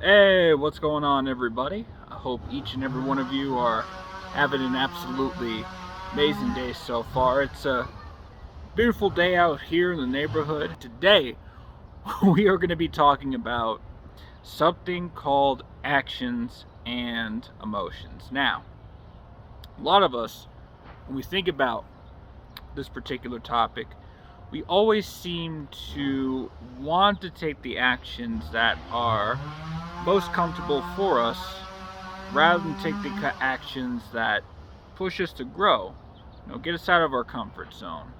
Hey, what's going on, everybody? I hope each and every one of you are having an absolutely amazing day so far. It's a beautiful day out here in the neighborhood. Today, we are going to be talking about something called actions and emotions. Now, a lot of us, when we think about this particular topic, we always seem to want to take the actions that are most comfortable for us rather than take the actions that push us to grow, get us out of our comfort zone,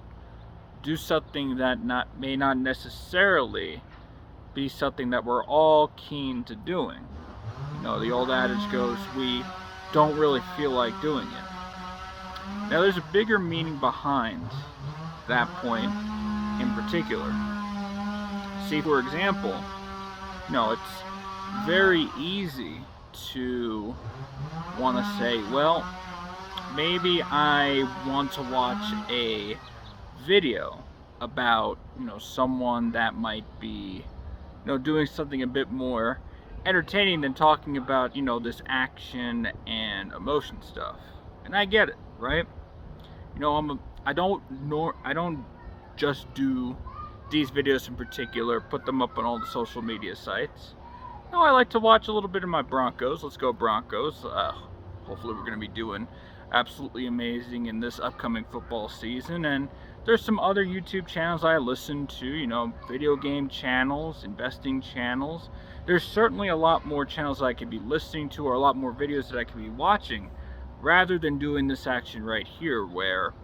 do something that may not necessarily be something that we're all keen to doing. The old adage goes, we don't really feel like doing it. Now, there's a bigger meaning behind that point in particular. See, for example, it's very easy to want to say, well, maybe I want to watch a video about, someone that might be, doing something a bit more entertaining than talking about, this action and emotion stuff. And I get it, right? I don't just do these videos in particular, put them up on all the social media sites. No, I like to watch a little bit of my Broncos. Let's go Broncos. Hopefully we're going to be doing absolutely amazing in this upcoming football season. And there's some other YouTube channels I listen to, video game channels, investing channels. There's certainly a lot more channels I could be listening to, or a lot more videos that I could be watching, rather than doing this action right here where,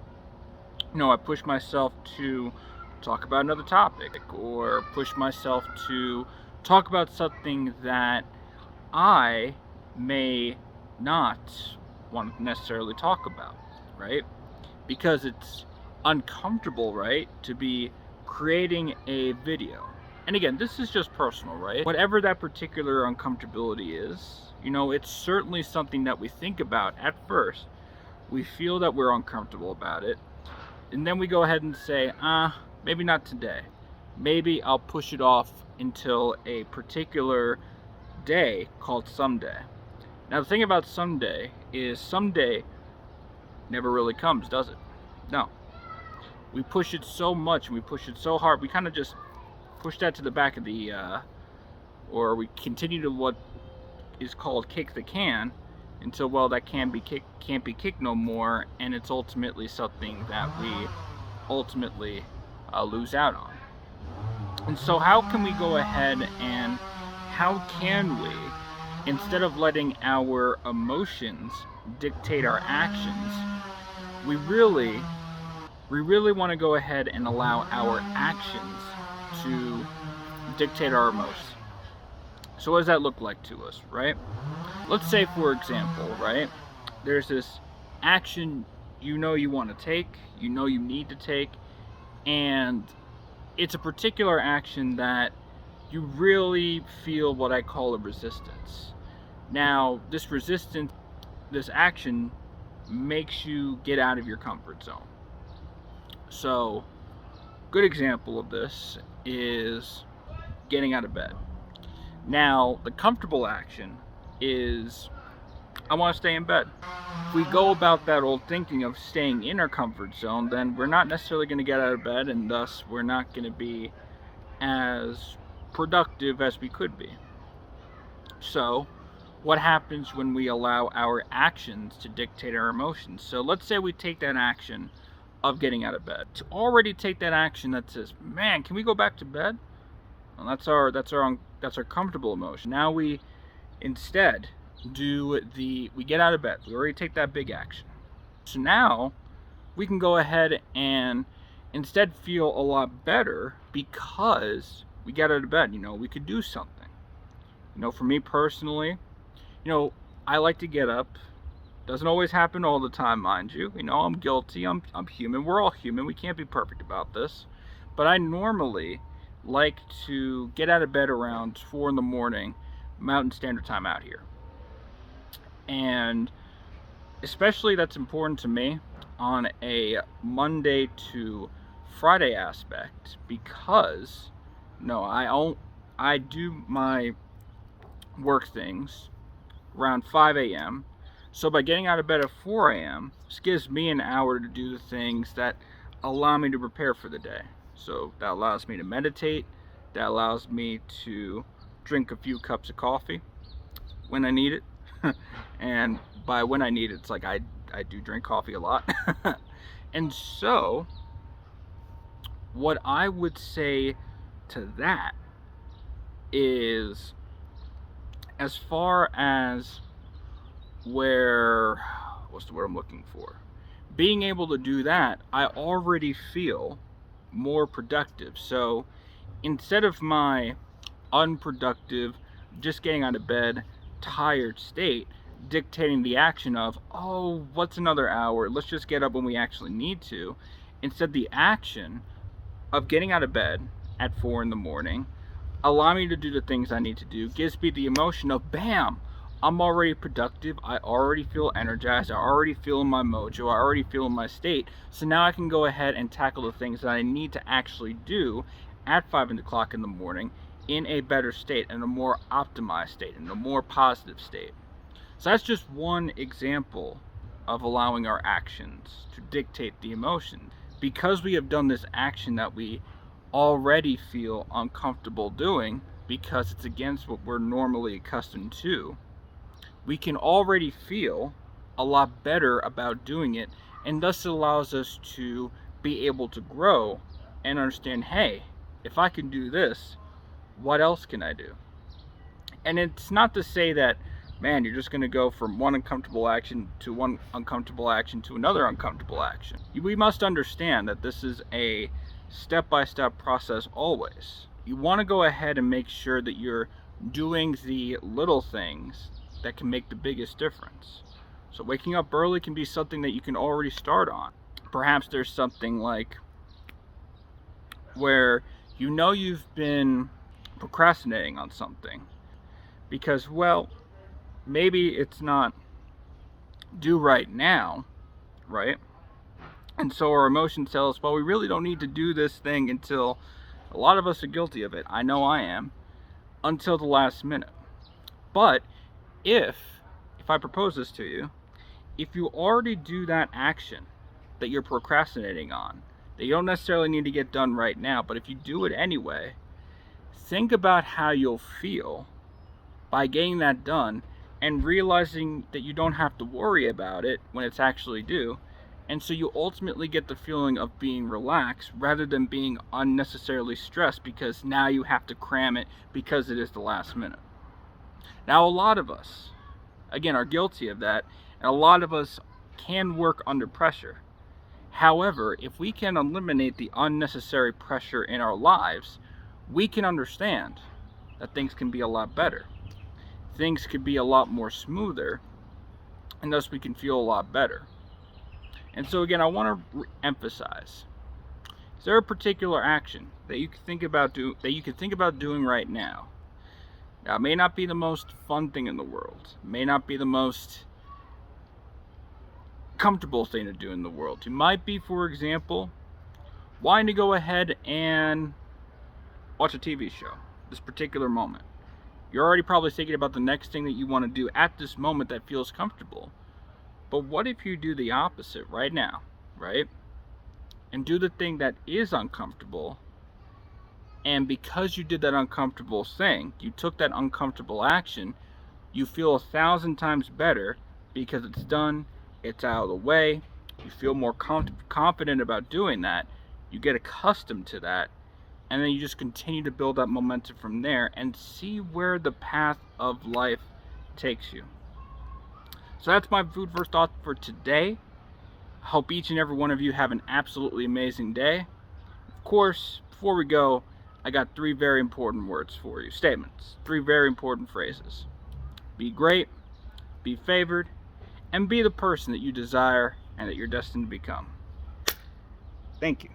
I push myself to talk about another topic, or push myself to talk about something that I may not want to necessarily talk about, right? Because it's uncomfortable, right, to be creating a video. And again, this is just personal, right? Whatever that particular uncomfortability is, it's certainly something that we think about at first. We feel that we're uncomfortable about it. And then we go ahead and say, maybe not today. Maybe I'll push it off until a particular day called someday. Now, the thing about someday is someday never really comes, does it? No. We push it so much and we push it so hard, we kind of just push that to the back of the, or we continue to what is called kick the can until, well, that can't be kicked no more, and it's ultimately something that we ultimately lose out on. And so how can we go ahead and how can we, instead of letting our emotions dictate our actions, we really want to go ahead and allow our actions to dictate our emotions. So what does that look like to us, right? Let's say, for example, right, there's this action you want to take, you need to take, and it's a particular action that you really feel what I call a resistance. Now, this resistance, this action makes you get out of your comfort zone. So, good example of this is getting out of bed. Now, the comfortable action is, I want to stay in bed. If we go about that old thinking of staying in our comfort zone, then we're not necessarily going to get out of bed, and thus we're not going to be as productive as we could be. So, what happens when we allow our actions to dictate our emotions? So let's say we take that action of getting out of bed. To already take that action that says, man, can we go back to bed? Well, that's our comfortable emotion. Now we instead we get out of bed. We already take that big action. So now we can go ahead and instead feel a lot better because we got out of bed. We could do something. For me personally, I like to get up. Doesn't always happen all the time, mind you. I'm guilty. I'm human. We're all human. We can't be perfect about this. But I normally like to get out of bed around 4 in the morning, Mountain Standard Time out here. And especially that's important to me on a Monday to Friday aspect because I do my work things around 5 a.m. So by getting out of bed at 4 a.m., this gives me an hour to do the things that allow me to prepare for the day. So that allows me to meditate, that allows me to drink a few cups of coffee when I need it. And by when I need it, it's like I do drink coffee a lot. And so what I would say to that is, as far as what's the word I'm looking for? Being able to do that, I already feel more productive. So instead of my unproductive, just getting out of bed, tired state dictating the action of, oh, what's another hour? Let's just get up when we actually need to. Instead, the action of getting out of bed at 4 in the morning, allow me to do the things I need to do, gives me the emotion of, bam, I'm already productive, I already feel energized, I already feel in my mojo, I already feel in my state, so now I can go ahead and tackle the things that I need to actually do at 5 o'clock in the morning in a better state, in a more optimized state, in a more positive state. So that's just one example of allowing our actions to dictate the emotion. Because we have done this action that we already feel uncomfortable doing, because it's against what we're normally accustomed to, we can already feel a lot better about doing it, and thus it allows us to be able to grow and understand, hey, if I can do this, what else can I do? And it's not to say that, man, you're just going to go from one uncomfortable action to one uncomfortable action to another uncomfortable action. We must understand that this is a step-by-step process always. You want to go ahead and make sure that you're doing the little things that can make the biggest difference. So waking up early can be something that you can already start on. Perhaps there's something like where you know you've been procrastinating on something because, well, maybe it's not due right now, right? And so our emotions tell us, well, we really don't need to do this thing until, a lot of us are guilty of it, I know I am, until the last minute. But if I propose this to you, if you already do that action that you're procrastinating on, that you don't necessarily need to get done right now, but if you do it anyway, think about how you'll feel by getting that done and realizing that you don't have to worry about it when it's actually due. And so you ultimately get the feeling of being relaxed rather than being unnecessarily stressed because now you have to cram it because it is the last minute. Now, a lot of us, again, are guilty of that, and a lot of us can work under pressure. However, if we can eliminate the unnecessary pressure in our lives, we can understand that things can be a lot better. Things could be a lot more smoother, and thus we can feel a lot better. And so again, I want to emphasize, is there a particular action that you can think about doing right now? Now, it may not be the most fun thing in the world. It may not be the most comfortable thing to do in the world. It might be, for example, wanting to go ahead and watch a TV show, this particular moment. You're already probably thinking about the next thing that you want to do at this moment that feels comfortable. But what if you do the opposite right now, right? And do the thing that is uncomfortable, and because you did that uncomfortable thing, you took that uncomfortable action, you feel 1,000 times better because it's done, it's out of the way, you feel more confident about doing that, you get accustomed to that, and then you just continue to build up momentum from there and see where the path of life takes you. So that's my food for thought for today. I hope each and every one of you have an absolutely amazing day. Of course, before we go, I got 3 very important words for you, statements, 3 very important phrases. Be great, be favored, and be the person that you desire and that you're destined to become. Thank you.